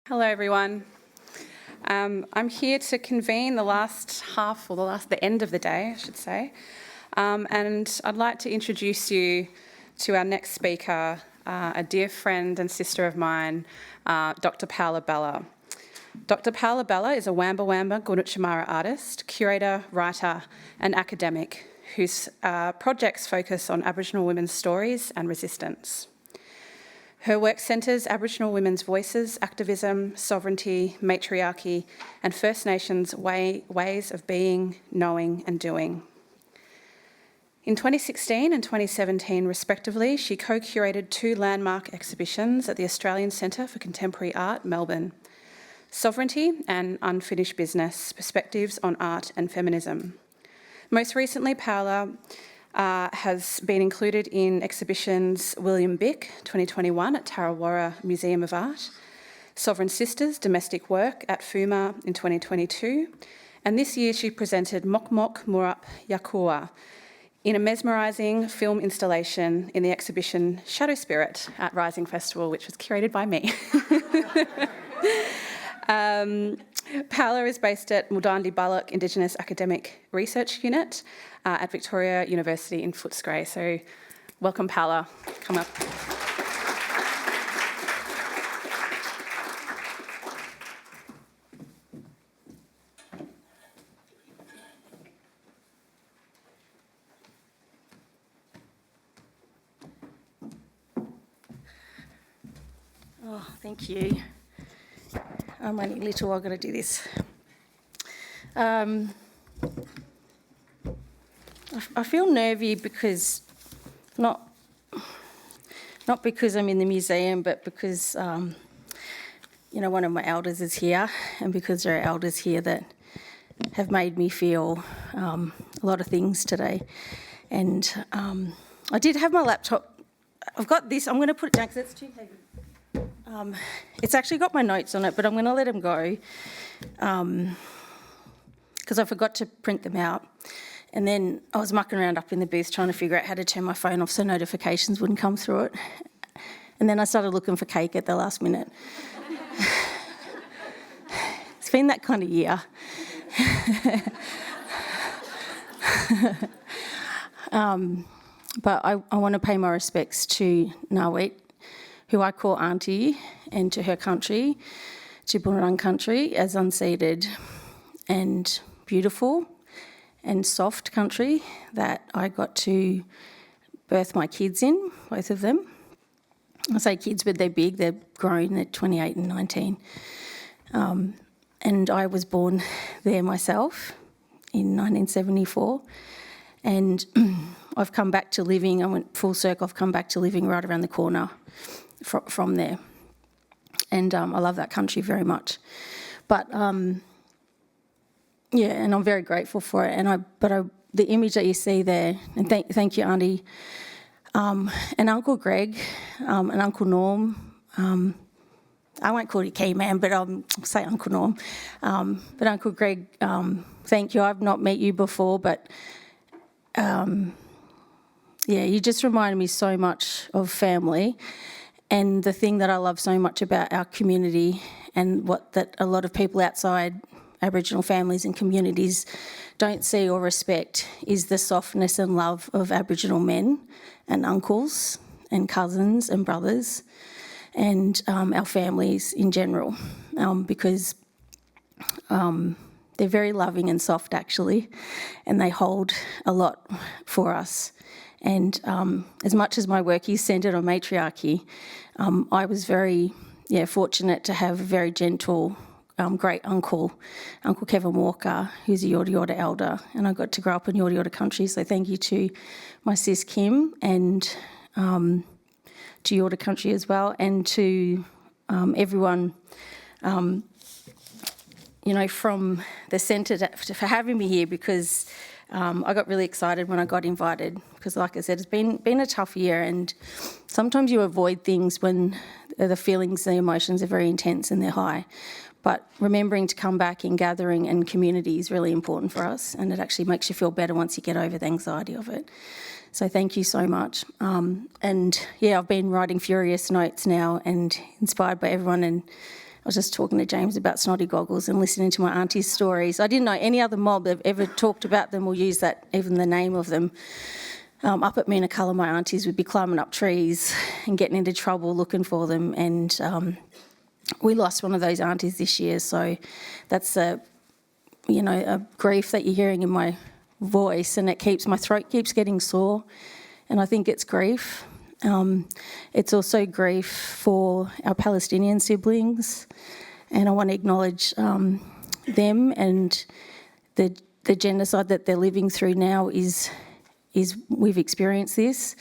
Hello everyone. I'm here to convene the last half, or the end of the day, I should say, and I'd like to introduce you to our next speaker, a dear friend and sister of mine, Dr. Paola Balla. Dr. Paola Balla is a Wamba Wamba Gurutjamara artist, curator, writer and academic whose projects focus on Aboriginal women's stories and resistance. Her work centres Aboriginal women's voices, activism, sovereignty, matriarchy, and First Nations ways of being, knowing, and doing. In 2016 and 2017, respectively, she co-curated two landmark exhibitions at the Australian Centre for Contemporary Art, Melbourne: Sovereignty and Unfinished Business: Perspectives on Art and Feminism. Most recently, Paola has been included in exhibitions William Bick 2021 at Tarrang Museum of Art, Sovereign Sisters Domestic Work at FUMA in 2022, and this year she presented Mok Mok Murup Yakua in a mesmerising film installation in the exhibition Shadow Spirit at Rising Festival, which was curated by me. Paola is based at Mudandi Balok Indigenous Academic Research Unit at Victoria University in Footscray. So welcome, Paola. Come up. Oh, thank you. I'm only little, I've got to do this. I feel nervy because, not because I'm in the museum, but because, one of my elders is here, and because there are elders here that have made me feel a lot of things today. And I did have my laptop. I've got this, I'm going to put it down because it's too heavy. It's actually got my notes on it, but I'm going to let them go because I forgot to print them out. And then I was mucking around up in the booth trying to figure out how to turn my phone off so notifications wouldn't come through it. And then I started looking for cake at the last minute. It's been that kind of year. But I want to pay my respects to Ngāwit, who I call Auntie, and to her country, to Bunurong country, as unceded and beautiful and soft country that I got to birth my kids in, both of them. I say kids, but they're big, they're grown, they're 28 and 19. And I was born there myself in 1974. And I've come back to living, I went full circle, I've come back to living right around the corner from there. And I love that country very much. But and I'm very grateful for it. The image that you see there, and thank you, Auntie, and Uncle Greg, and Uncle Norm. I won't call you Key-Man, but I'll say Uncle Norm. But Uncle Greg, thank you. I've not met you before, but you just reminded me so much of family. And the thing that I love so much about our community, and that a lot of people outside Aboriginal families and communities don't see or respect, is the softness and love of Aboriginal men and uncles and cousins and brothers and our families in general, because they're very loving and soft, actually, and they hold a lot for us. And as much as my work is centred on matriarchy, I was very fortunate to have a very gentle, great uncle, Uncle Kevin Walker, who's a Yorta Yorta elder, and I got to grow up in Yorta Yorta country, so thank you to my sis Kim and to Yorta country as well, and to everyone from the centre for having me here, because I got really excited when I got invited, because like I said, it's been a tough year, and sometimes you avoid things when the feelings, the emotions are very intense and they're high. But remembering to come back in gathering and community is really important for us, and it actually makes you feel better once you get over the anxiety of it. So thank you so much. I've been writing furious notes now and inspired by everyone, and was just talking to James about snotty goggles and listening to my auntie's stories. I didn't know any other mob that ever talked about them or used that, even the name of them. Up at Meenaculla, my aunties would be climbing up trees and getting into trouble looking for them, and we lost one of those aunties this year, so that's a grief that you're hearing in my voice, and my throat keeps getting sore, and I think it's grief. It's also grief for our Palestinian siblings, and I want to acknowledge them, and the genocide that they're living through now is we've experienced this,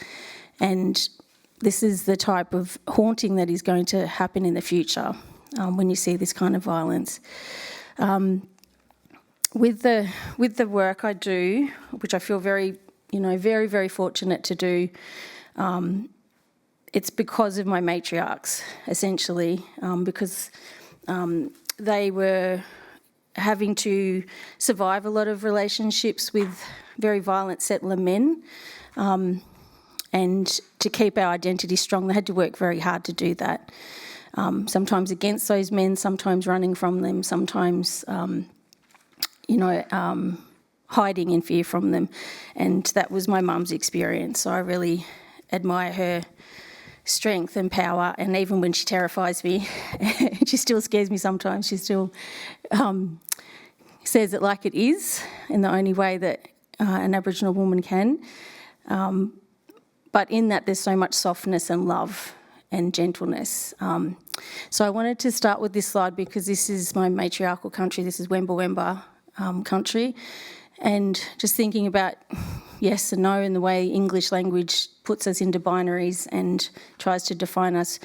and this is the type of haunting that is going to happen in the future when you see this kind of violence. With the work I do, which I feel very, very, very fortunate to do, it's because of my matriarchs, essentially, because they were having to survive a lot of relationships with very violent settler men, and to keep our identity strong, they had to work very hard to do that. Sometimes against those men, sometimes running from them, sometimes, hiding in fear from them. And that was my mum's experience. So I really admire her strength and power. And even when she terrifies me, she still scares me sometimes. She still says it like it is, in the only way that an Aboriginal woman can. But in that, there's so much softness and love and gentleness. So I wanted to start with this slide because this is my matriarchal country. This is Wemba Wemba country. And just thinking about yes and no and the way English language puts us into binaries and tries to define us.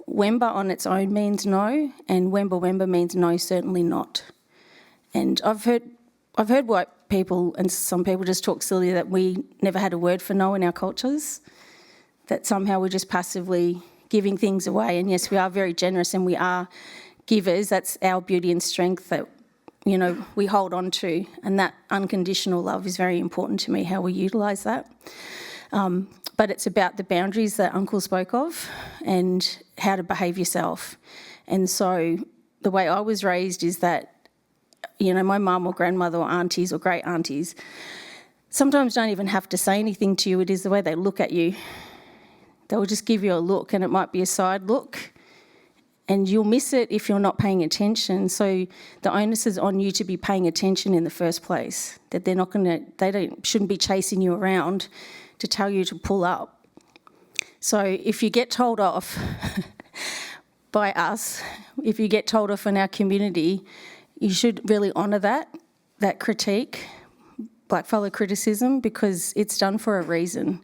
Wemba on its own means no, and Wemba Wemba means no, certainly not. And I've heard white people and some people just talk silly that we never had a word for no in our cultures, that somehow we're just passively giving things away. And yes, we are very generous and we are givers. That's our beauty and strength that, we hold on to. And that unconditional love is very important to me, how we utilise that. But it's about the boundaries that Uncle spoke of and how to behave yourself. And so the way I was raised is that, my mum or grandmother or aunties or great aunties sometimes don't even have to say anything to you. It is the way they look at you. They will just give you a look, and it might be a side look, and you'll miss it if you're not paying attention. So the onus is on you to be paying attention in the first place, that shouldn't be chasing you around to tell you to pull up. So if you get told off by us, if you get told off in our community, you should really honour that critique, blackfellow criticism, because it's done for a reason.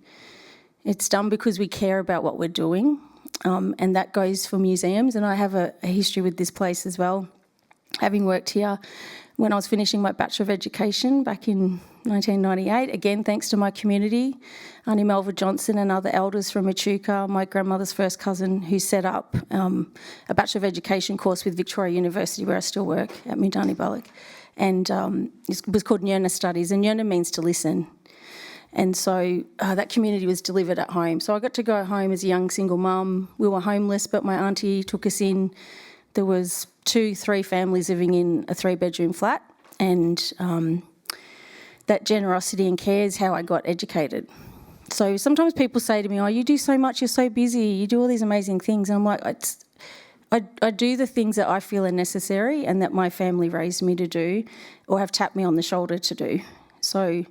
It's done because we care about what we're doing, and that goes for museums. And I have a history with this place as well, having worked here when I was finishing my Bachelor of Education back in 1998, again, thanks to my community, Auntie Melva Johnson and other elders from Echuca, my grandmother's first cousin, who set up a Bachelor of Education course with Victoria University, where I still work, at Mundani Bullock. And it was called Nyurna Studies, and Nyurna means to listen. And so that community was delivered at home. So I got to go home as a young single mum. We were homeless, but my auntie took us in. There was 2-3 families living in a 3-bedroom flat, and that generosity and care is how I got educated. So sometimes people say to me, oh, you do so much, you're so busy, you do all these amazing things. And I'm like, I do the things that I feel are necessary and that my family raised me to do or have tapped me on the shoulder to do. So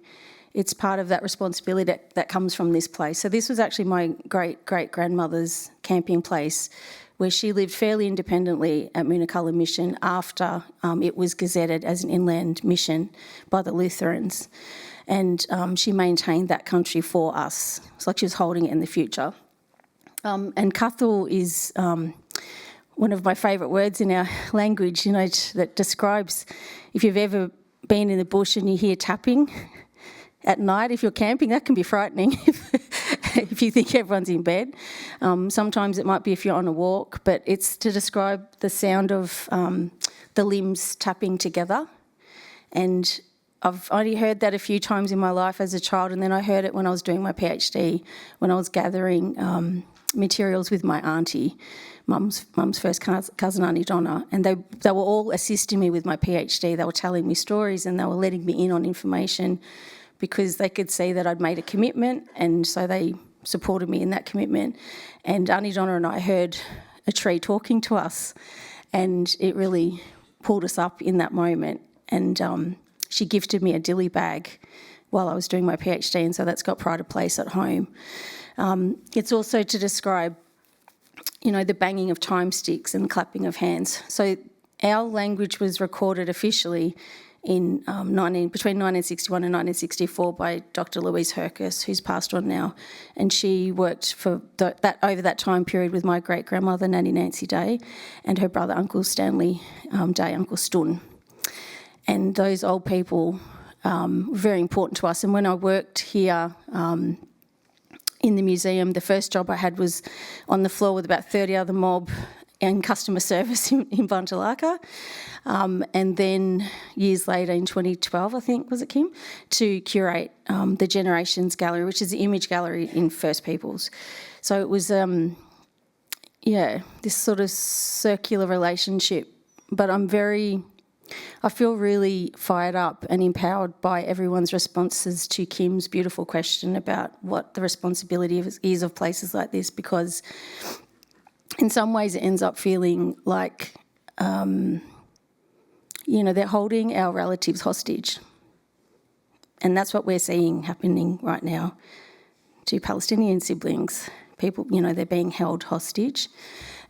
it's part of that responsibility that comes from this place. So this was actually my great-great-grandmother's camping place, where she lived fairly independently at Meenaculla Mission after it was gazetted as an inland mission by the Lutherans. And she maintained that country for us. It's like she was holding it in the future. And kathul is one of my favourite words in our language, that describes, if you've ever been in the bush and you hear tapping at night, if you're camping, that can be frightening if you think everyone's in bed. Sometimes it might be if you're on a walk, but it's to describe the sound of the limbs tapping together. And I've only heard that a few times in my life as a child, and then I heard it when I was doing my PhD, when I was gathering materials with my auntie, mum's first cousin, Auntie Donna, and they were all assisting me with my PhD. They were telling me stories and they were letting me in on information because they could see that I'd made a commitment, and so they supported me in that commitment. And Auntie Donna and I heard a tree talking to us, and it really pulled us up in that moment. And she gifted me a dilly bag while I was doing my PhD, and so that's got pride of place at home. It's also to describe, the banging of time sticks and clapping of hands. So our language was recorded officially in between 1961 and 1964 by Dr. Louise Hercus, who's passed on now, and she worked for over that time period with my great-grandmother, Nanny Nancy Day, and her brother, Uncle Stanley Day, Uncle Stun. And those old people were very important to us. And when I worked here in the museum, the first job I had was on the floor with about 30 other mob and customer service in Bunjalaka. And then years later, in 2012, I think, was it, Kim, to curate the Generations Gallery, which is the image gallery in First Peoples. So it was, this sort of circular relationship. But I feel really fired up and empowered by everyone's responses to Kim's beautiful question about what the responsibility is of places like this, because in some ways it ends up feeling like, they're holding our relatives hostage. And that's what we're seeing happening right now to Palestinian siblings. People, they're being held hostage.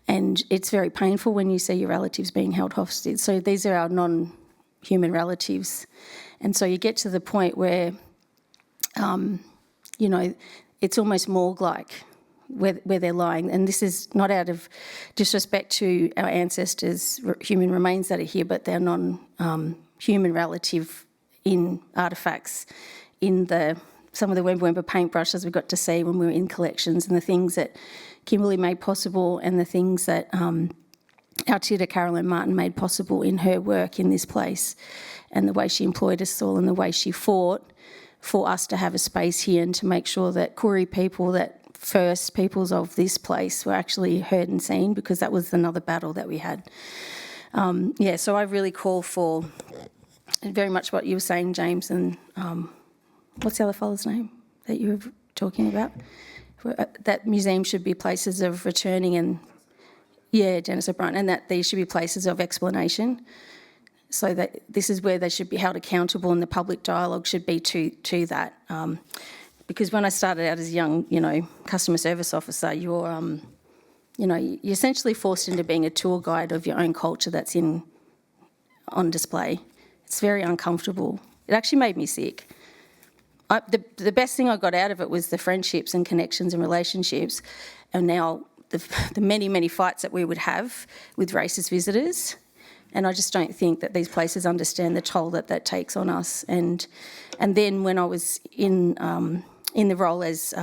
And it's very painful when you see your relatives being held hostage. So these are our non-human relatives. And so you get to the point where, it's almost morgue-like where they're lying. And this is not out of disrespect to our ancestors' human remains that are here, but they're non-human relative in artefacts, in some of the Wemba paintbrushes we got to see when we were in collections, and the things that Kimberly made possible, and the things that our tutor Caroline Martin made possible in her work in this place, and the way she employed us all and the way she fought for us to have a space here and to make sure that Koori people, that First Peoples of this place, were actually heard and seen, because that was another battle that we had. So I really call for very much what you were saying, James, and what's the other fellow's name that you were talking about? That museum should be places of returning and, Dennis O'Brien, and that these should be places of explanation, so that this is where they should be held accountable, and the public dialogue should be to that. Because when I started out as a young, customer service officer, you're essentially forced into being a tour guide of your own culture that's on display. It's very uncomfortable. It actually made me sick. The best thing I got out of it was the friendships and connections and relationships, and now the many, many fights that we would have with racist visitors. And I just don't think that these places understand the toll that takes on us. And then when I was in the role as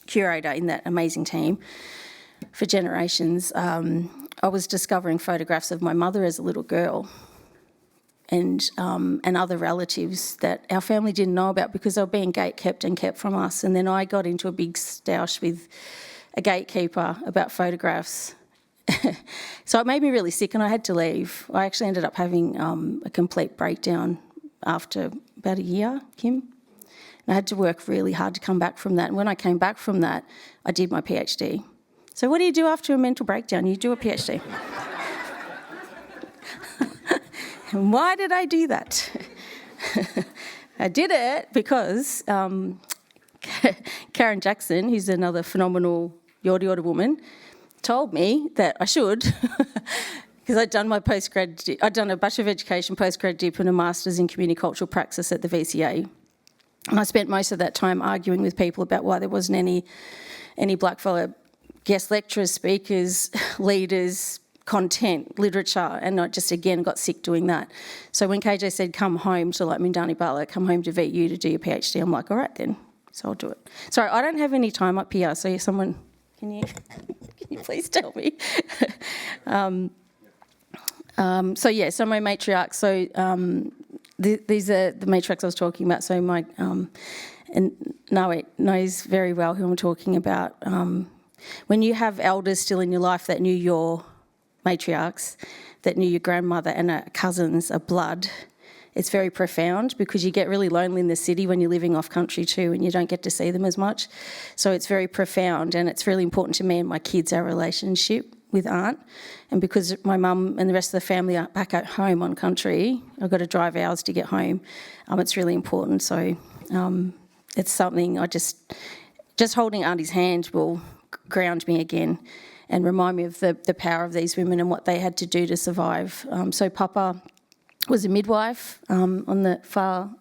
curator in that amazing team for Generations, I was discovering photographs of my mother as a little girl, and other relatives that our family didn't know about because they were being gate-kept and kept from us. And then I got into a big stoush with a gatekeeper about photographs. So it made me really sick and I had to leave. I actually ended up having a complete breakdown after about a year, Kim. And I had to work really hard to come back from that. And when I came back from that, I did my PhD. So what do you do after a mental breakdown? You do a PhD. And why did I do that? I did it because Karen Jackson, who's another phenomenal Yorta woman, told me that I should, because I'd done a Bachelor of Education, postgrad dip and a Master's in Community Cultural Praxis at the VCA. And I spent most of that time arguing with people about why there wasn't any blackfellow guest lecturers, speakers, leaders, content, literature, and I just again got sick doing that. So when KJ said come home to Mindani Balla, come home to VU to do your PhD, I'm like, all right then, so I'll do it. Sorry, I don't have any time up here, so someone, can you please tell me? So my matriarch, these are the matriarchs I was talking about. So my, and Nawit knows very well who I'm talking about. when you have elders still in your life that knew your matriarchs, that knew your grandmother and are cousins, are blood, it's very profound, because you get really lonely in the city when you're living off country too and you don't get to see them as much. So it's very profound, and it's really important to me and my kids, our relationship with Aunt. And because my mum and the rest of the family are back at home on country, I've got to drive hours to get home. It's really important. So it's something I just holding Auntie's hand will ground me again and remind me of the power of these women and what they had to do to survive. So Papa was a midwife on the far,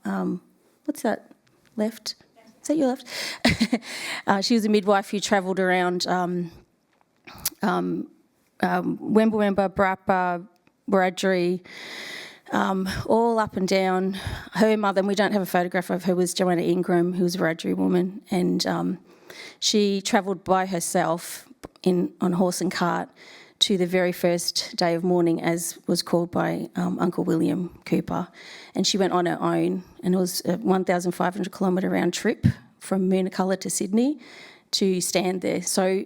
what's that, left? Is that your left? She was a midwife who travelled around Wemba, Barappa, Wiradjuri, all up and down. Her mother, and we don't have a photograph of her, was Joanna Ingram, who was a Wiradjuri woman, and she travelled by herself on horse and cart to the very first day of mourning, as was called by Uncle William Cooper. And she went on her own, and it was a 1,500 kilometre round trip from Moonacalla to Sydney to stand there. So,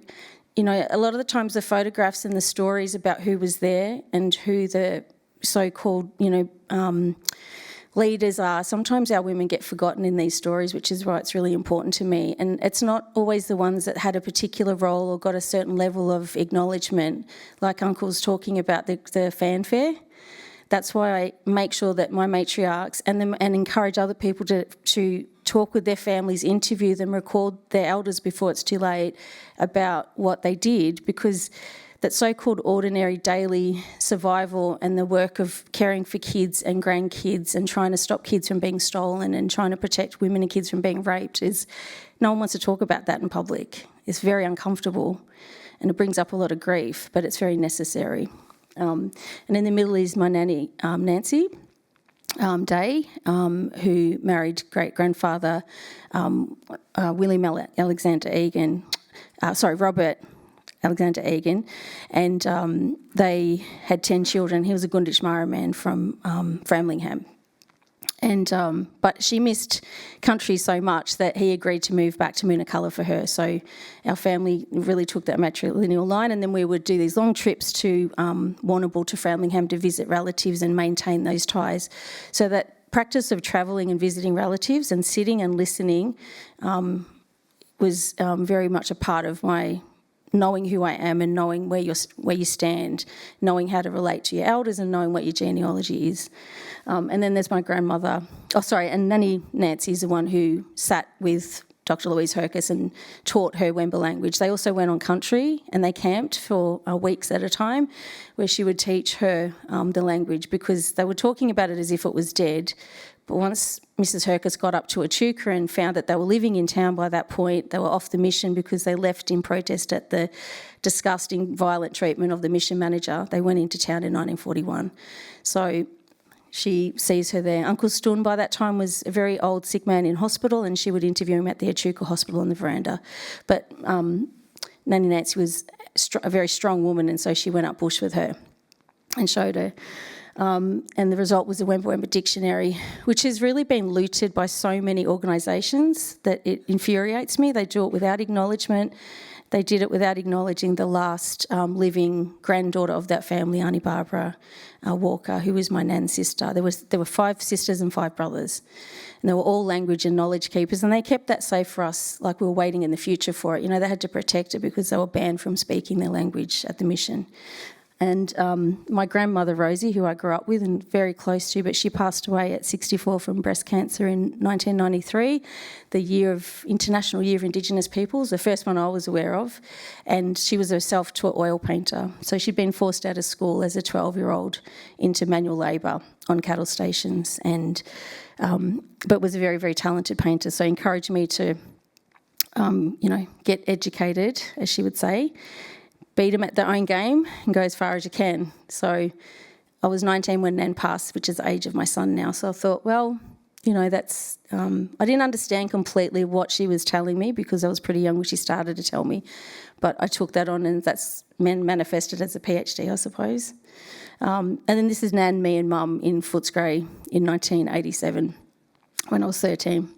you know, a lot of the times the photographs and the stories about who was there and who the so-called, leaders are, sometimes our women get forgotten in these stories, which is why it's really important to me. And it's not always the ones that had a particular role or got a certain level of acknowledgement, like Uncle's talking about the fanfare. That's why I make sure that my matriarchs and encourage other people to talk with their families, interview them, record their elders before it's too late about what they did, because that so-called ordinary daily survival and the work of caring for kids and grandkids and trying to stop kids from being stolen and trying to protect women and kids from being raped is, no one wants to talk about that in public. It's very uncomfortable and it brings up a lot of grief, but it's very necessary. And in the middle is my nanny, Nancy Day, who married great-grandfather William Alexander Egan, Robert Alexander Egan, and they had 10 children. He was a Gunditj Mara man from Framlingham. And but she missed country so much that he agreed to move back to Moonacalla for her. So our family really took that matrilineal line, and then we would do these long trips to Warrnambool to Framlingham to visit relatives and maintain those ties. So that practice of travelling and visiting relatives and sitting and listening was very much a part of my knowing who I am and knowing where you stand, knowing how to relate to your elders and knowing what your genealogy is. And then there's my grandmother, and Nanny Nancy is the one who sat with Dr. Louise Hercus and taught her Wemba language. They also went on country and they camped for weeks at a time, where she would teach her the language, because they were talking about it as if it was dead. But once Mrs. Hercus got up to Echuca and found that they were living in town by that point, they were off the mission because they left in protest at the disgusting, violent treatment of the mission manager. They went into town in 1941. So she sees her there. Uncle Stun by that time was a very old sick man in hospital, and she would interview him at the Echuca hospital on the veranda. But Nanny Nancy was a very strong woman, and so she went up bush with her and showed her. And the result was the Wemba Wemba Dictionary, which has really been looted by so many organisations that it infuriates me. They do it without acknowledgement. They did it without acknowledging the last living granddaughter of that family, Auntie Barbara Walker, who was my nan's sister. There were 5 sisters and 5 brothers, and they were all language and knowledge keepers, and they kept that safe for us, like we were waiting in the future for it. You know, they had to protect it because they were banned from speaking their language at the mission. And my grandmother, Rosie, who I grew up with and very close to, but she passed away at 64 from breast cancer in 1993, the International Year of Indigenous Peoples, the first one I was aware of. And she was a self-taught oil painter. So she'd been forced out of school as a 12-year-old into manual labour on cattle stations, but was a very, very talented painter. So encouraged me to, get educated, as she would say, beat them at their own game and go as far as you can. So I was 19 when Nan passed, which is the age of my son now. So I thought, well, that's... I didn't understand completely what she was telling me because I was pretty young when she started to tell me. But I took that on, and that's manifested as a PhD, I suppose. And then this is Nan, me and Mum in Footscray in 1987 when I was 13.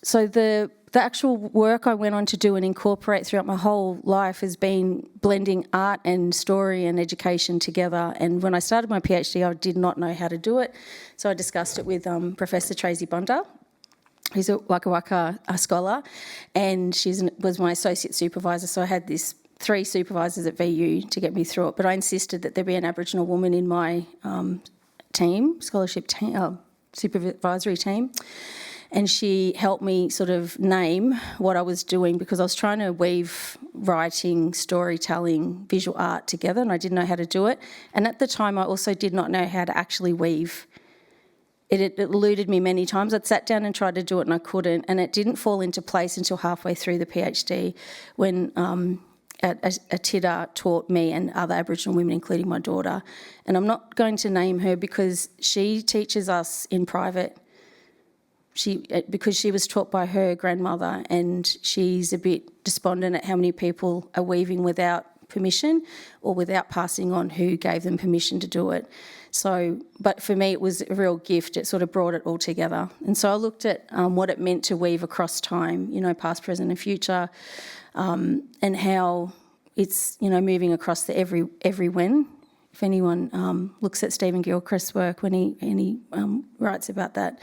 So the the actual work I went on to do and incorporate throughout my whole life has been blending art and story and education together. And when I started my PhD, I did not know how to do it. So I discussed it with Professor Tracy Bunda, who's a Waka Waka scholar, and she was my associate supervisor. So I had this 3 supervisors at VU to get me through it. But I insisted that there be an Aboriginal woman in my scholarship team, supervisory team. And she helped me sort of name what I was doing, because I was trying to weave writing, storytelling, visual art together, and I didn't know how to do it. And at the time, I also did not know how to actually weave. It eluded me many times. I'd sat down and tried to do it and I couldn't, and it didn't fall into place until halfway through the PhD when a tidder taught me and other Aboriginal women, including my daughter. And I'm not going to name her because she teaches us in private. Because she was taught by her grandmother, and she's a bit despondent at how many people are weaving without permission or without passing on who gave them permission to do it. So, but for me, it was a real gift. It sort of brought it all together. And so I looked at what it meant to weave across time, past, present and future, and how it's, moving across the every when. If anyone looks at Stephen Gilchrist's work when he writes about that.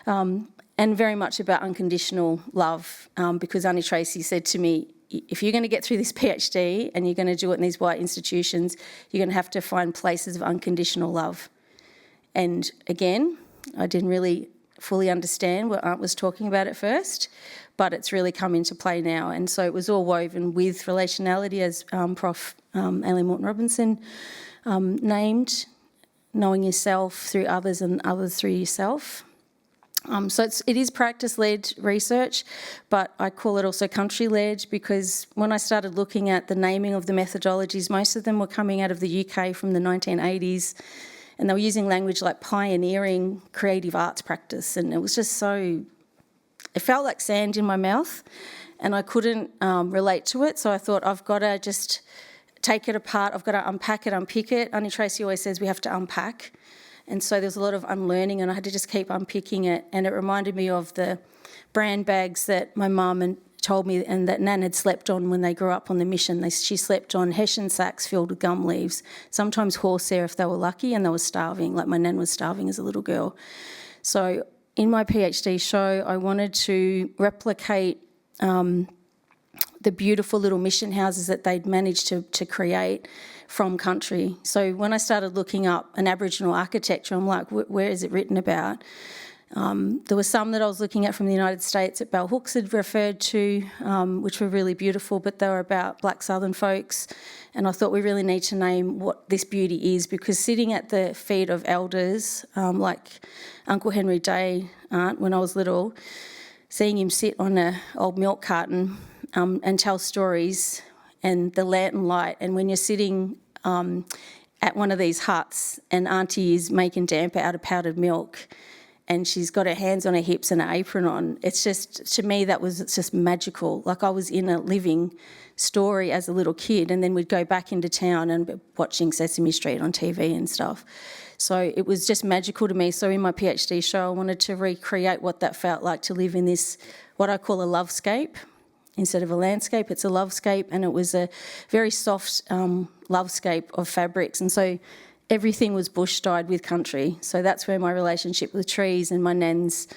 And very much about unconditional love, because Auntie Tracy said to me, if you're going to get through this PhD and you're going to do it in these white institutions, you're going to have to find places of unconditional love. And again, I didn't really fully understand what Aunt was talking about at first, but it's really come into play now. And so it was all woven with relationality, as Prof. Aileen Morton-Robinson named, knowing yourself through others and others through yourself. So it is practice-led research, but I call it also country-led, because when I started looking at the naming of the methodologies, most of them were coming out of the UK from the 1980s, and they were using language like pioneering creative arts practice, and it was just so... It felt like sand in my mouth, and I couldn't relate to it, so I thought I've got to just take it apart, I've got to unpack it, unpick it. Auntie Tracy always says we have to unpack. And so there was a lot of unlearning, and I had to just keep unpicking it. And it reminded me of the brand bags that my mum told me and that Nan had slept on when they grew up on the mission. She slept on hessian sacks filled with gum leaves, sometimes horsehair if they were lucky, and they were starving, like my Nan was starving as a little girl. So in my PhD show, I wanted to replicate the beautiful little mission houses that they'd managed to create from country. So when I started looking up an Aboriginal architecture, I'm like, where is it written about? There were some that I was looking at from the United States that Bell Hooks had referred to, which were really beautiful, but they were about black southern folks. And I thought we really need to name what this beauty is, because sitting at the feet of elders, like Uncle Henry Day, Aunt, when I was little, seeing him sit on an old milk carton and tell stories, and the lantern light, and when you're sitting at one of these huts and Auntie is making damper out of powdered milk and she's got her hands on her hips and an apron on, it's just, to me, it's just magical. Like I was in a living story as a little kid, and then we'd go back into town and be watching Sesame Street on TV and stuff. So it was just magical to me. So in my PhD show, I wanted to recreate what that felt like to live in this, what I call a lovescape. Instead of a landscape, it's a lovescape, and it was a very soft lovescape of fabrics. And so everything was bush-dyed with country. So that's where my relationship with trees and my Nan's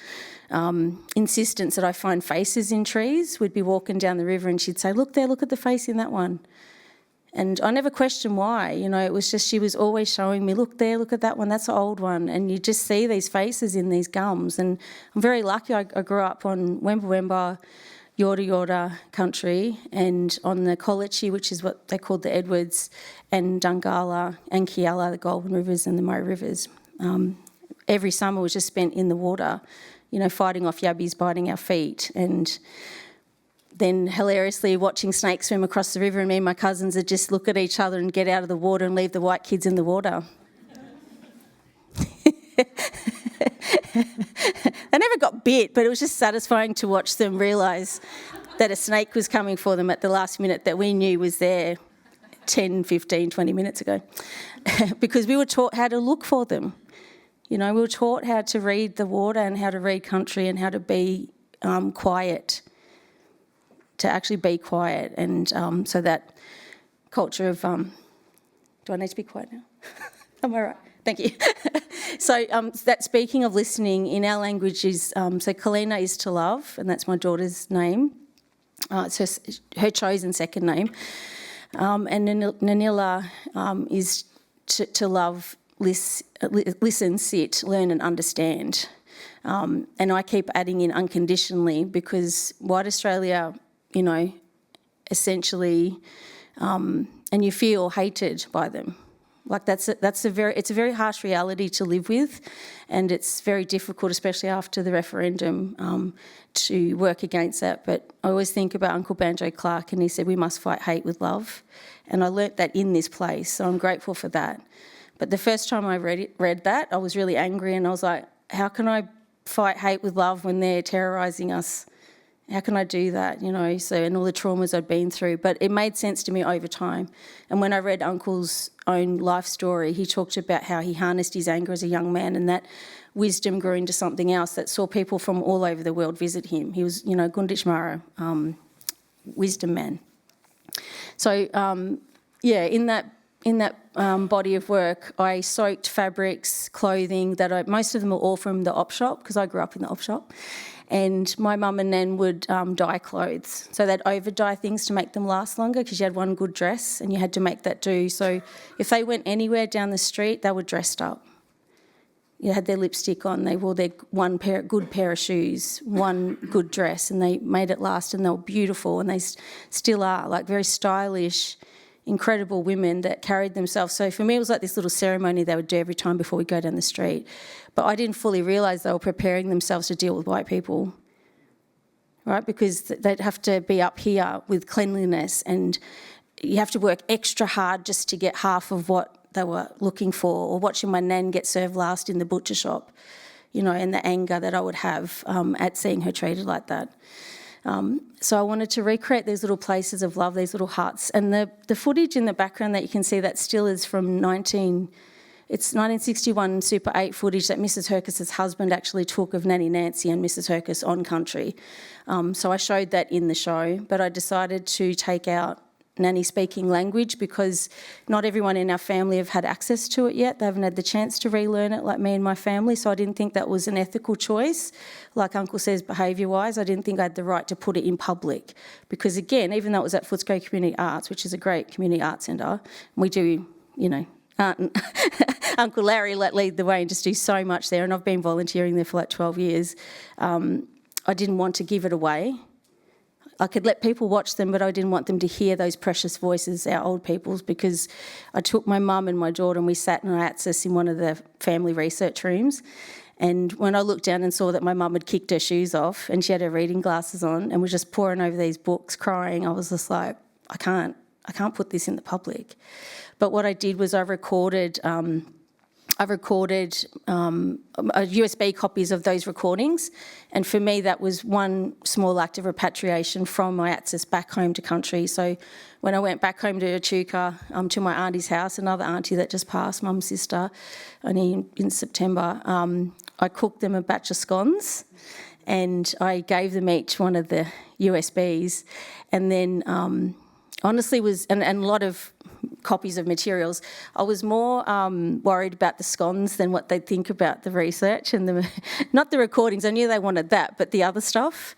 insistence that I find faces in trees. We'd be walking down the river and she'd say, look there, look at the face in that one. And I never questioned why, it was just she was always showing me, look there, look at that one, that's an old one. And you just see these faces in these gums. And I'm very lucky I grew up on Wemba Wemba, Yorta Yorta country, and on the Kolachi, which is what they called the Edwards, and Dungala and Kiala, the Goulburn Rivers and the Murray Rivers. Every summer was just spent in the water, fighting off yabbies biting our feet, and then hilariously watching snakes swim across the river, and me and my cousins would just look at each other and get out of the water and leave the white kids in the water. They never got bit, but it was just satisfying to watch them realise that a snake was coming for them at the last minute that we knew was there 10, 15, 20 minutes ago. Because we were taught how to look for them. We were taught how to read the water and how to read country and how to be quiet actually be quiet, and so that culture of do I need to be quiet now? Am I right? Thank you. So that speaking of listening in our language is, so Kalina is to love, and that's my daughter's name. It's her chosen second name. And Nanilla is to love, listen, sit, learn and understand. And I keep adding in unconditionally because white Australia, you know, essentially, and you feel hated by them. Like it's a very harsh reality to live with, and it's very difficult, especially after the referendum, to work against that. But I always think about Uncle Banjo Clark, and he said we must fight hate with love, and I learnt that in this place, so I'm grateful for that. But the first time I read that, I was really angry, and I was like, how can I fight hate with love when they're terrorising us? How can I do that, you know, and all the traumas I'd been through. But it made sense to me over time. And when I read Uncle's own life story, he talked about how he harnessed his anger as a young man, and that wisdom grew into something else that saw people from all over the world visit him. He was, you know, Gunditj Mara, wisdom man. So, in that body of work, I soaked fabrics, clothing that most of them are all from the op shop, because I grew up in the op shop. And my mum and nan would dye clothes. So they'd over-dye things to make them last longer because you had one good dress and you had to make that do. So if they went anywhere down the street, they were dressed up. You had their lipstick on, they wore their good pair of shoes, one good dress, and they made it last, and they were beautiful, and they still are, like very stylish, incredible women that carried themselves. So for me, it was like this little ceremony they would do every time before we go down the street. But I didn't fully realise they were preparing themselves to deal with white people, right? Because they'd have to be up here with cleanliness, and you have to work extra hard just to get half of what they were looking for, or watching my nan get served last in the butcher shop, you know, and the anger that I would have at seeing her treated like that. So I wanted to recreate these little places of love, these little huts. And the footage in the background that you can see, that still is from 1961 Super 8 footage that Mrs Hercus's husband actually took of Nanny Nancy and Mrs Hercus on country. So I showed that in the show, but I decided to take out Nanny speaking language because not everyone in our family have had access to it yet. They haven't had the chance to relearn it like me and my family, so I didn't think that was an ethical choice. Like Uncle says, behaviour-wise, I didn't think I had the right to put it in public because, again, even though it was at Footscray Community Arts, which is a great community arts centre, we do, you know, Uncle Larry let lead the way and just do so much there, and I've been volunteering there for like 12 years. I didn't want to give it away. I could let people watch them, but I didn't want them to hear those precious voices, our old people's, because I took my mum and my daughter and we sat in IATSIS in one of the family research rooms, and when I looked down and saw that my mum had kicked her shoes off and she had her reading glasses on and was just poring over these books, crying, I was just like, I can't put this in the public. But what I did was I recorded USB copies of those recordings, and for me that was one small act of repatriation from my IATSIS back home to country. So when I went back home to Echuca, to my auntie's house, another auntie that just passed, mum's sister, only in September, I cooked them a batch of scones and I gave them each one of the USBs, and then honestly was, and a lot of copies of materials. I was more worried about the scones than what they'd think about the research and not the recordings. I knew they wanted that, but the other stuff,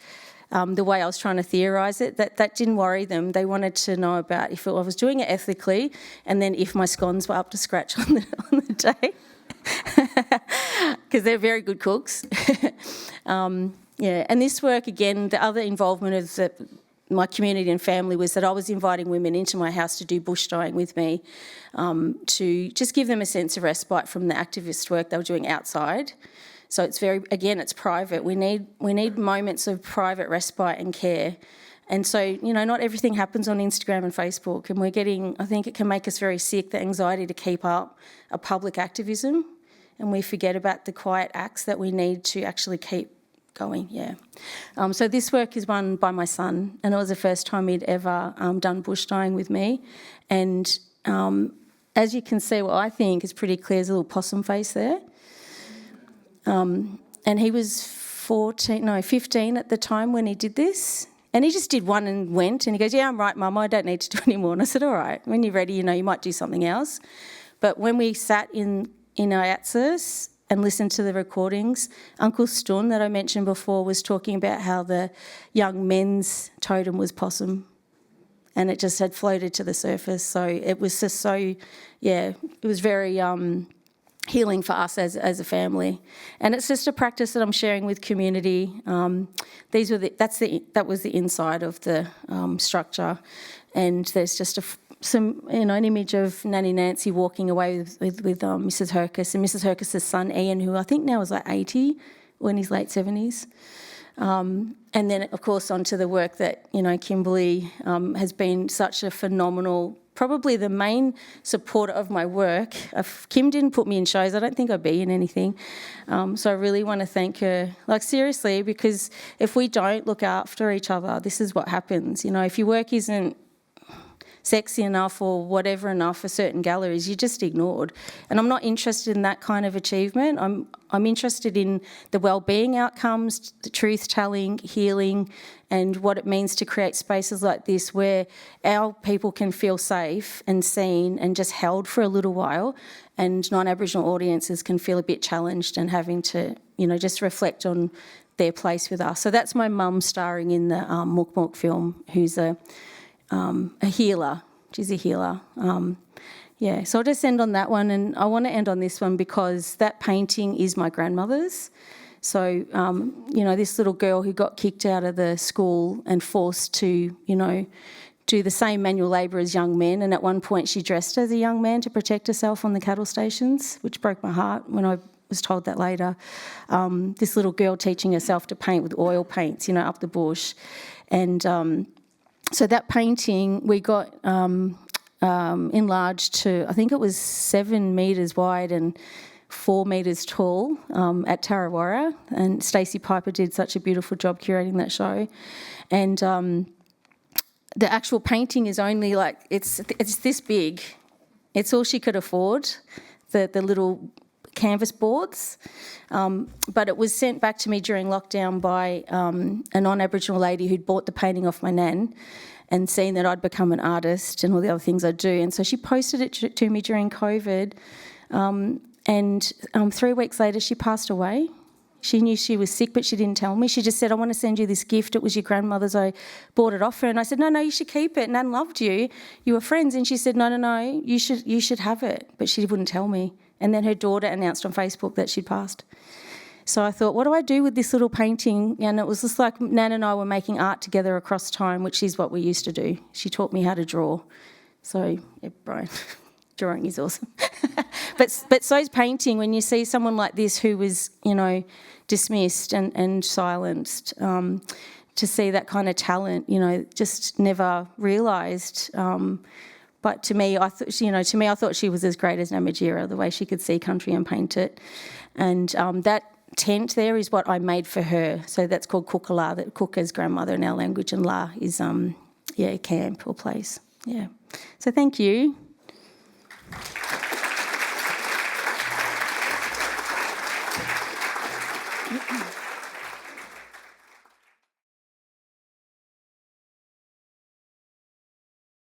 the way I was trying to theorise it, that didn't worry them. They wanted to know about if I was doing it ethically, and then if my scones were up to scratch on the day, because they're very good cooks. And this work, again, the other involvement of my community and family was that I was inviting women into my house to do bush dyeing with me, to just give them a sense of respite from the activist work they were doing outside. So it's it's private. We need moments of private respite and care. And so, you know, not everything happens on Instagram and Facebook, and I think it can make us very sick, the anxiety to keep up a public activism, and we forget about the quiet acts that we need to actually keep going, so this work is run by my son, and it was the first time he'd ever done bush dyeing with me. And as you can see, what I think is pretty clear is a little possum face there. And he was 15 at the time when he did this, And he just did one and went, and he goes, yeah, I'm right, Mum, I don't need to do any more. And I said, all right, when you're ready, you might do something else. But when we sat in our access and listened to the recordings, Uncle Stun that I mentioned before was talking about how the young men's totem was possum, and it just had floated to the surface. So it was just so, it was very healing for us as a family. And it's just a practice that I'm sharing with community. That was the inside of the structure, and there's just an image of Nanny Nancy walking away with Mrs. Hercus and Mrs. Hercus's son Ian, who I think now is like 80 or in his late 70s. And then, of course, onto the work that, Kimberly has been such a phenomenal, probably the main supporter of my work. If Kim didn't put me in shows, I don't think I'd be in anything. So I really want to thank her, seriously, because if we don't look after each other, this is what happens. If your work isn't sexy enough or whatever enough for certain galleries, you're just ignored. And I'm not interested in that kind of achievement. I'm interested in the well-being outcomes, the truth-telling, healing, and what it means to create spaces like this where our people can feel safe and seen and just held for a little while, and non-Aboriginal audiences can feel a bit challenged and having to, just reflect on their place with us. So that's my mum starring in the Mook Mook film, who's a healer. She's a healer. So I'll just end on that one, and I want to end on this one because that painting is my grandmother's. So, this little girl who got kicked out of the school and forced to, do the same manual labour as young men, and at one point she dressed as a young man to protect herself on the cattle stations, which broke my heart when I was told that later. This little girl teaching herself to paint with oil paints, up the bush. And so that painting we got enlarged to, I think it was 7 metres wide and 4 metres tall at Tarrang, and Stacey Piper did such a beautiful job curating that show. And the actual painting is only it's this big. It's all she could afford, the little canvas boards. But it was sent back to me during lockdown by a non-Aboriginal lady who'd bought the painting off my nan and seen that I'd become an artist and all the other things I do. And so she posted it to me during COVID. And 3 weeks later, she passed away. She knew she was sick, but she didn't tell me. She just said, I want to send you this gift. It was your grandmother's. I bought it off her. And I said, no, you should keep it. Nan loved you. You were friends. And she said, no, you should have it. But she wouldn't tell me. And then her daughter announced on Facebook that she'd passed. So I thought, what do I do with this little painting? And it was just like Nan and I were making art together across time, which is what we used to do. She taught me how to draw. So, yeah, Brian, drawing is awesome. But so's painting. When you see someone like this who was, dismissed and silenced, to see that kind of talent, just never realised. But to me, I thought she was as great as Namatjira, the way she could see country and paint it. And that tent there is what I made for her. So that's called Kukala, that Cook is grandmother in our language, and La is, camp or place. Yeah. So thank you.